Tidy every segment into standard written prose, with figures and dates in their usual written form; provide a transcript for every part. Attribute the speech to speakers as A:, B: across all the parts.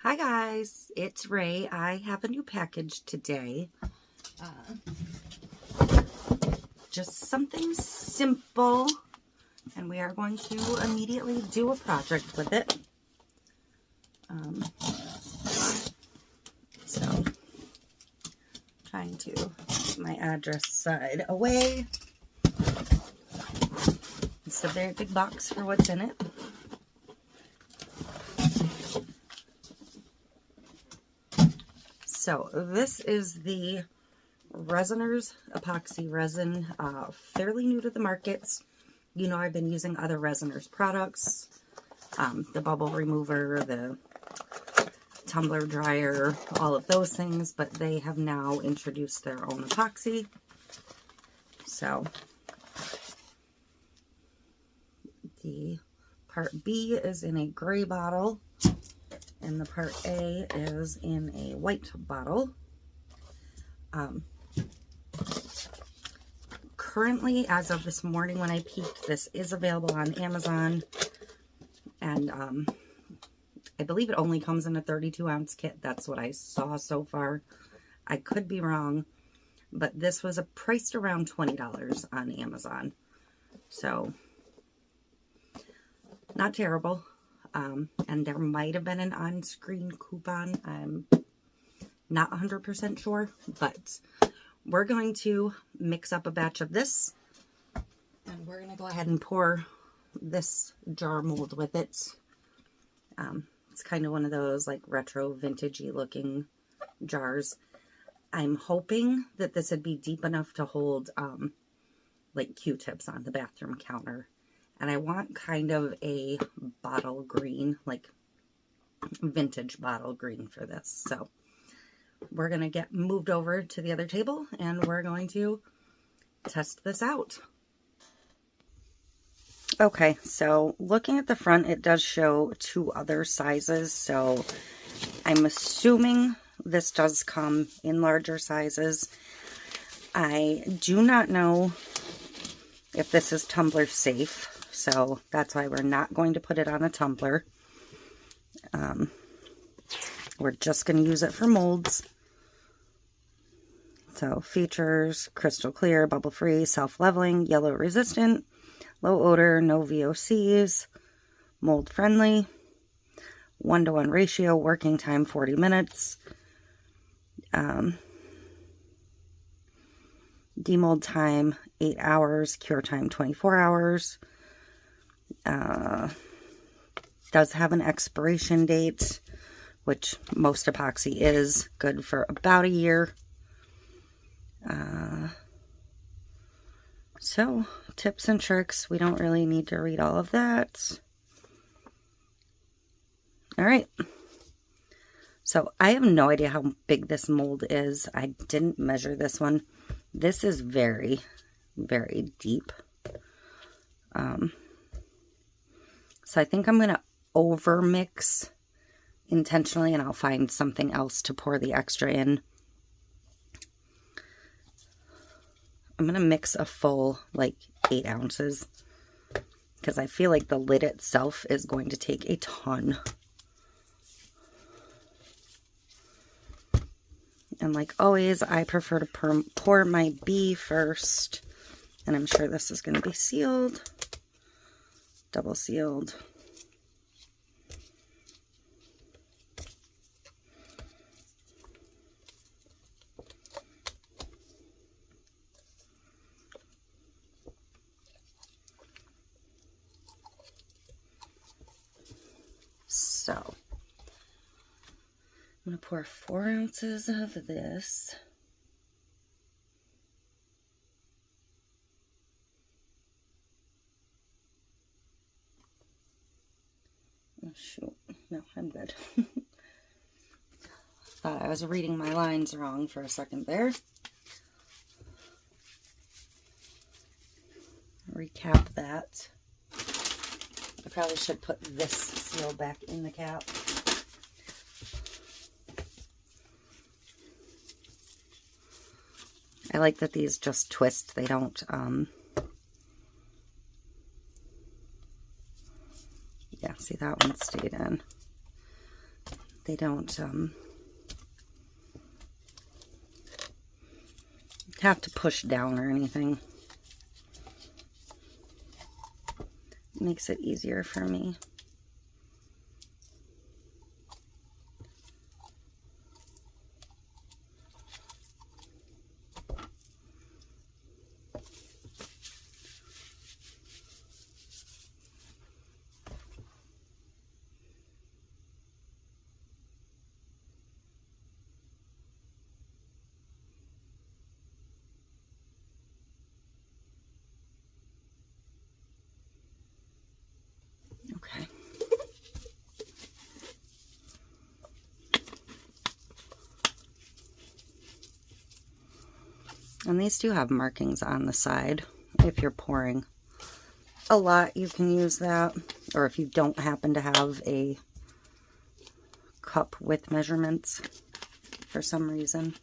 A: Hi guys, it's Ray. I have a new package today. Just something simple, and we are going to immediately do a project with it. So, trying to get my address side away. It's a very big box for what's in it. So this is the Resiners epoxy resin, fairly new to the markets. You know, I've been using other Resiners products, the bubble remover, the tumbler dryer, all of those things, but they have now introduced their own epoxy. So the part B is in a gray bottle, and the part A is in a white bottle. Currently, as of this morning when I peeked, this is available on Amazon, and I believe it only comes in a 32-ounce kit. That's what I saw so far. I could be wrong, but this was priced around $20 on Amazon, so not terrible. And there might have been an on-screen coupon. I'm not 100% sure, but we're going to mix up a batch of this, and we're going to go ahead and pour this jar mold with it. It's kind of one of those like retro vintagey looking jars. I'm hoping that this would be deep enough to hold like Q-tips on the bathroom counter. And I want kind of a bottle green, like vintage bottle green for this. So we're going to get moved over to the other table and we're going to test this out. Okay, so looking at the front, it does show two other sizes. So I'm assuming this does come in larger sizes. I do not know if this is tumbler safe. So that's why we're not going to put it on a tumbler. We're just going to use it for molds. So features: crystal clear, bubble free, self-leveling, yellow resistant, low odor, no VOCs, mold friendly, 1-to-1 ratio, working time 40 minutes, demold time 8 hours, cure time 24 hours. Does have an expiration date, which most epoxy is good for about a year. So tips and tricks, we don't really need to read all of that. All right. So I have no idea how big this mold is. I didn't measure this one. This is very, very deep. So I think I'm going to over mix intentionally, and I'll find something else to pour the extra in. I'm going to mix a full, like, 8 ounces, because I feel like the lid itself is going to take a ton. And like always, I prefer to pour my B first, and I'm sure this is going to be sealed. Double sealed. So I'm going to pour 4 ounces of this. Oh, shoot. No, I'm good. Thought I was reading my lines wrong for a second there. Recap that. I probably should put this seal back in the cap. I like that these just twist. They don't, yeah, see, that one stayed in. they don't have to push down or anything. It makes it easier for me. Okay. And these do have markings on the side. If you're pouring a lot, you can use that. Or if you don't happen to have a cup with measurements for some reason.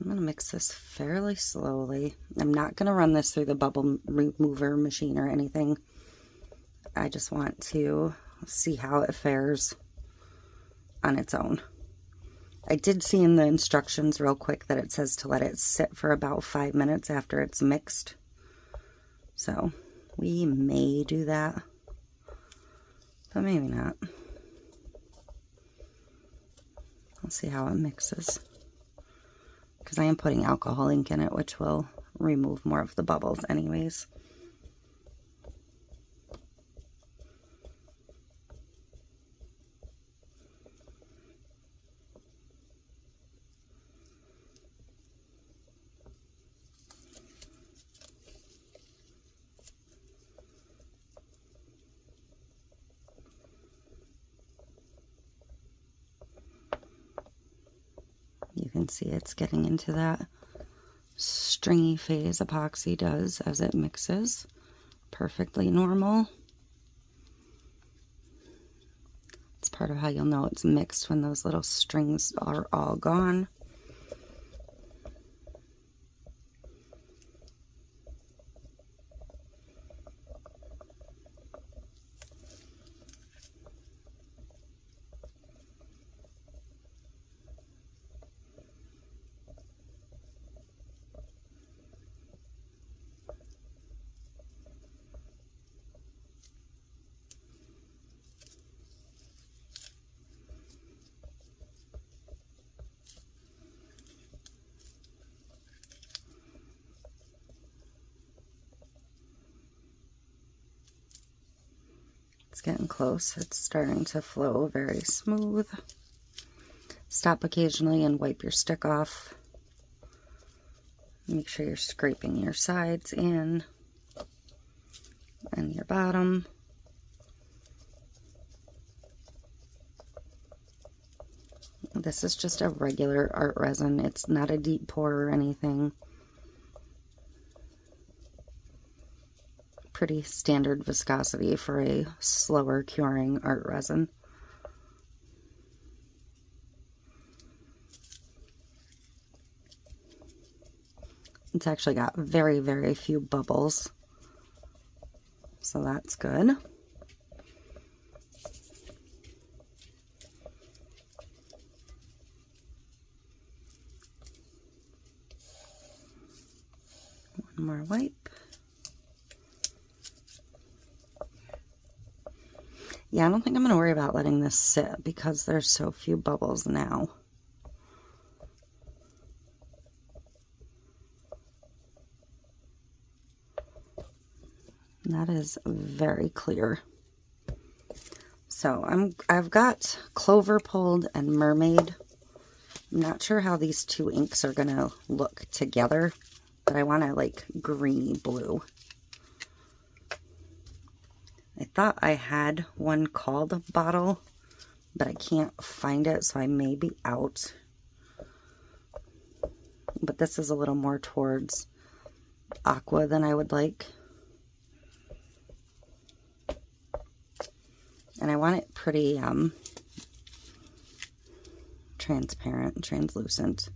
A: I'm going to mix this fairly slowly. I'm not going to run this through the bubble remover machine or anything. I just want to see how it fares on its own. I did see in the instructions real quick that it says to let it sit for about 5 minutes after it's mixed. So we may do that, but maybe not. Let's see how it mixes. Because I am putting alcohol ink in it, which will remove more of the bubbles anyways. You can see it's getting into that stringy phase epoxy does as it mixes. Perfectly normal. It's part of how you'll know it's mixed when those little strings are all gone. It's getting close. It's starting to flow very smooth. Stop occasionally and wipe your stick off. Make sure you're scraping your sides in and your bottom. This is just a regular art resin. It's not a deep pour or anything. Pretty standard viscosity for a slower curing art resin. It's actually got very, very few bubbles, so that's good. One more wipe. Yeah, I don't think I'm going to worry about letting this sit because there's so few bubbles now. That is very clear. So I've got Clover pulled and Mermaid. I'm not sure how these two inks are going to look together, but I want to like greeny blue. I thought I had one called Bottle, but I can't find it, so I may be out. But this is a little more towards aqua than I would like. And I want it pretty, trying transparent and translucent.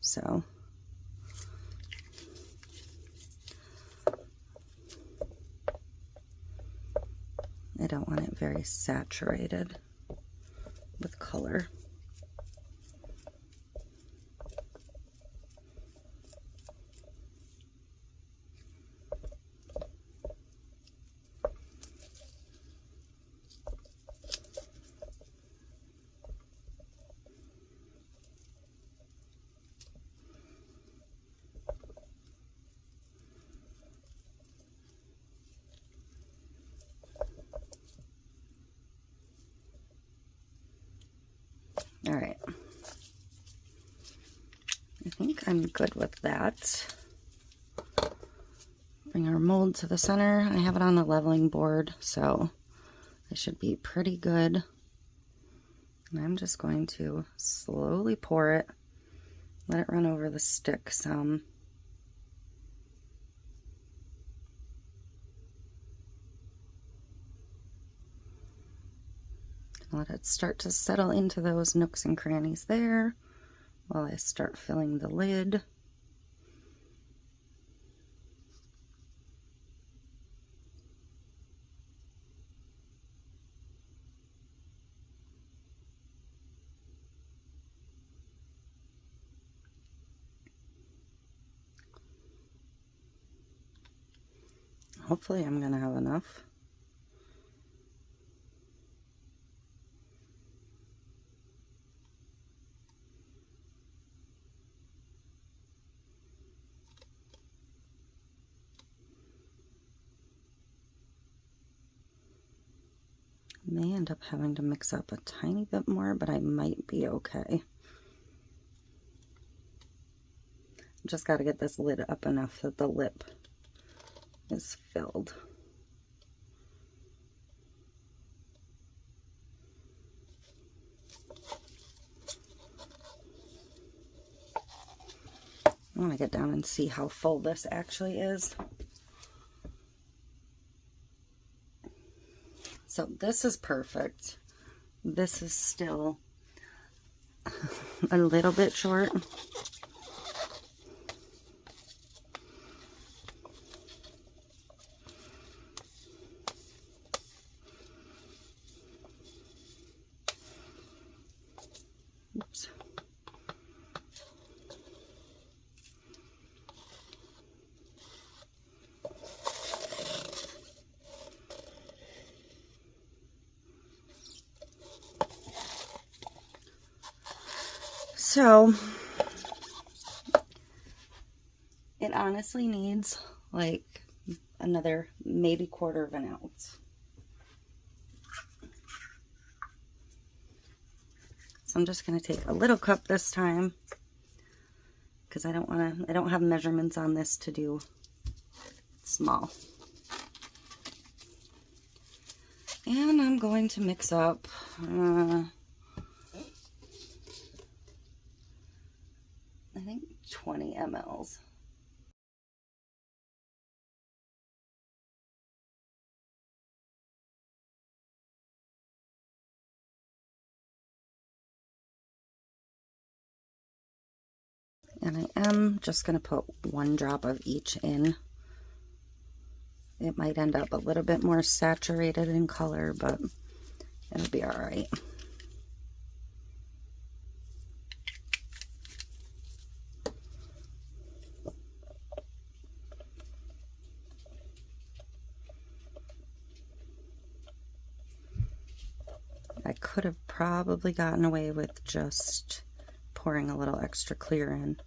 A: So I don't want it very saturated with color. All right, I think I'm good with that. Bring our mold to the center. I have it on the leveling board, so I should be pretty good. And I'm just going to slowly pour it, let it run over the stick some. Let it start to settle into those nooks and crannies there while I start filling the lid. Hopefully I'm going to have enough. May end up having to mix up a tiny bit more, but I might be okay. Just got to get this lid up enough that the lip is filled. I want to get down and see how full this actually is. So this is perfect. This is still a little bit short. Oops. So it honestly needs like another maybe 1/4 of an ounce. So I'm just going to take a little cup this time because I don't have measurements on this to do small. And I'm going to mix up I think 20 mLs. And I am just going to put 1 drop of each in. It might end up a little bit more saturated in color, but it'll be all right. I could have probably gotten away with just pouring a little extra clear in.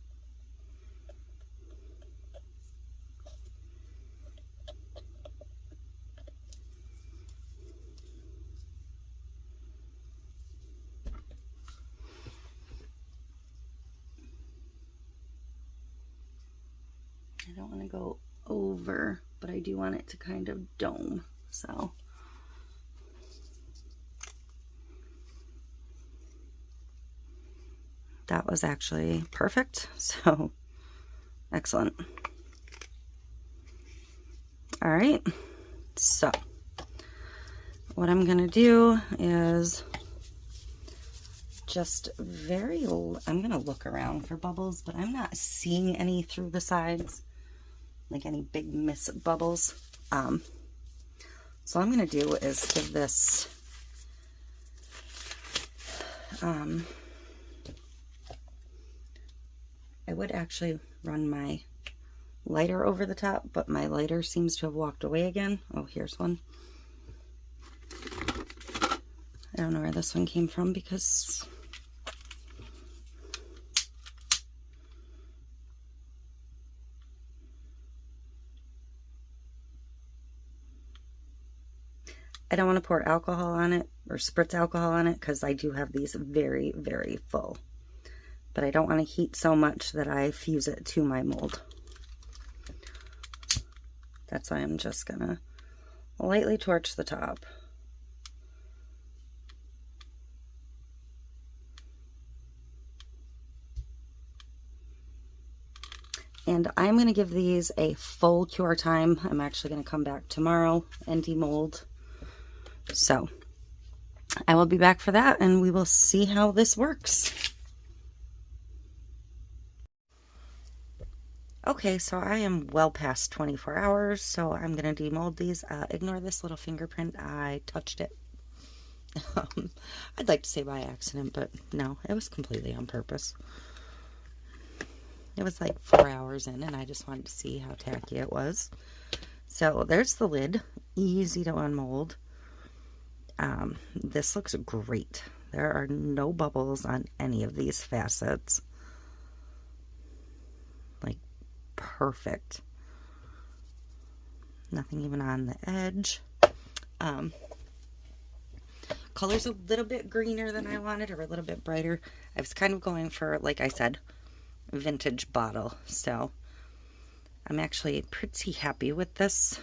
A: I don't want to go over, but I do want it to kind of dome, so. That was actually perfect, so excellent. All right, so what I'm gonna do is just very, I'm going to look around for bubbles, but I'm not seeing any through the sides, like any big miss bubbles. So what I'm going to do is give this, I would actually run my lighter over the top, but my lighter seems to have walked away again. Oh, here's one. I don't know where this one came from because I don't want to pour alcohol on it or spritz alcohol on it because I do have these very, very full. But I don't want to heat so much that I fuse it to my mold. That's why I'm just going to lightly torch the top. And I'm going to give these a full cure time. I'm actually going to come back tomorrow and demold. So I will be back for that and we will see how this works. Okay, so I am well past 24 hours, so I'm going to demold these. Ignore this little fingerprint. I touched it. I'd like to say by accident, but no, it was completely on purpose. It was like 4 hours in, and I just wanted to see how tacky it was. So there's the lid. Easy to unmold. This looks great. There are no bubbles on any of these facets. Like, perfect. Nothing even on the edge. Color's a little bit greener than I wanted, or a little bit brighter. I was kind of going for, like I said, vintage bottle. So I'm actually pretty happy with this.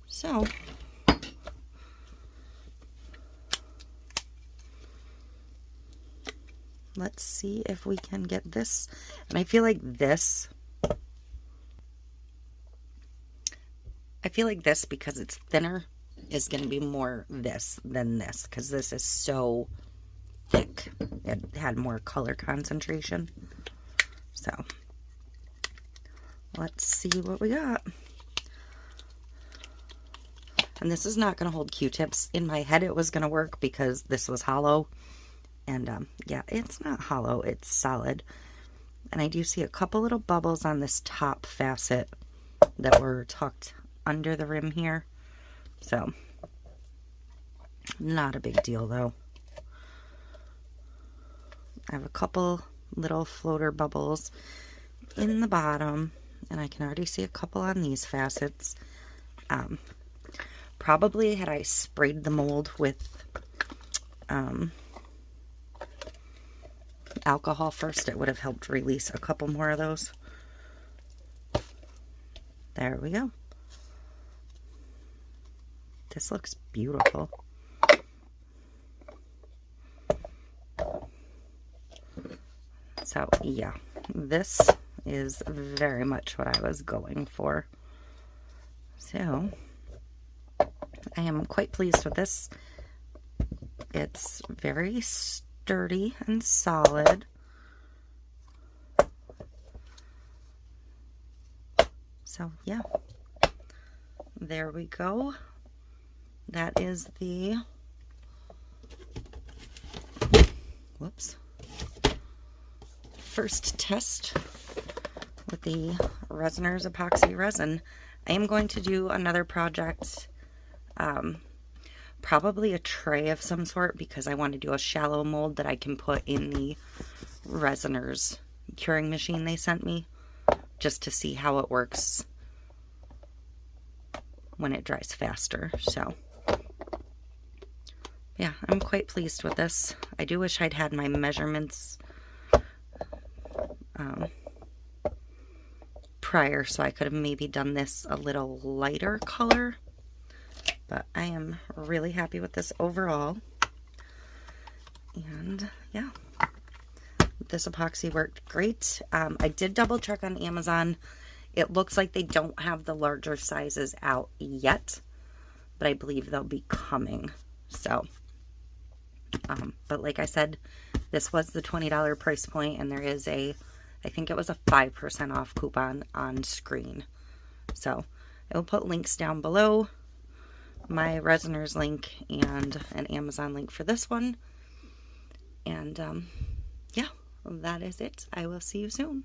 A: So let's see if we can get this. And I feel like this, because it's thinner, is going to be more this than this, because this is so thick. It had more color concentration. So let's see what we got. And this is not going to hold Q-tips. In my head it was going to work because this was hollow. And yeah, it's not hollow, it's solid. And I do see a couple little bubbles on this top facet that were tucked under the rim here. So, not a big deal though. I have a couple little floater bubbles in the bottom, and I can already see a couple on these facets. Probably had I sprayed the mold with alcohol first, it would have helped release a couple more of those. There we go. This looks beautiful. So yeah, this is very much what I was going for. So I am quite pleased with this. It's very sturdy and solid. So yeah, there we go. That is the, whoops, first test with the Resiners epoxy resin. I am going to do another project, probably a tray of some sort, because I want to do a shallow mold that I can put in the Resiners curing machine they sent me, just to see how it works when it dries faster. So yeah, I'm quite pleased with this. I do wish I'd had my measurements prior, so I could have maybe done this a little lighter color, but I am really happy with this overall. And yeah, this epoxy worked great. I did double check on Amazon. It looks like they don't have the larger sizes out yet, but I believe they'll be coming. So But like I said, this was the $20 price point, and there is I think it was a 5% off coupon on screen. So I will put links down below, my Resiners link and an Amazon link for this one. And yeah, that is it. I will see you soon.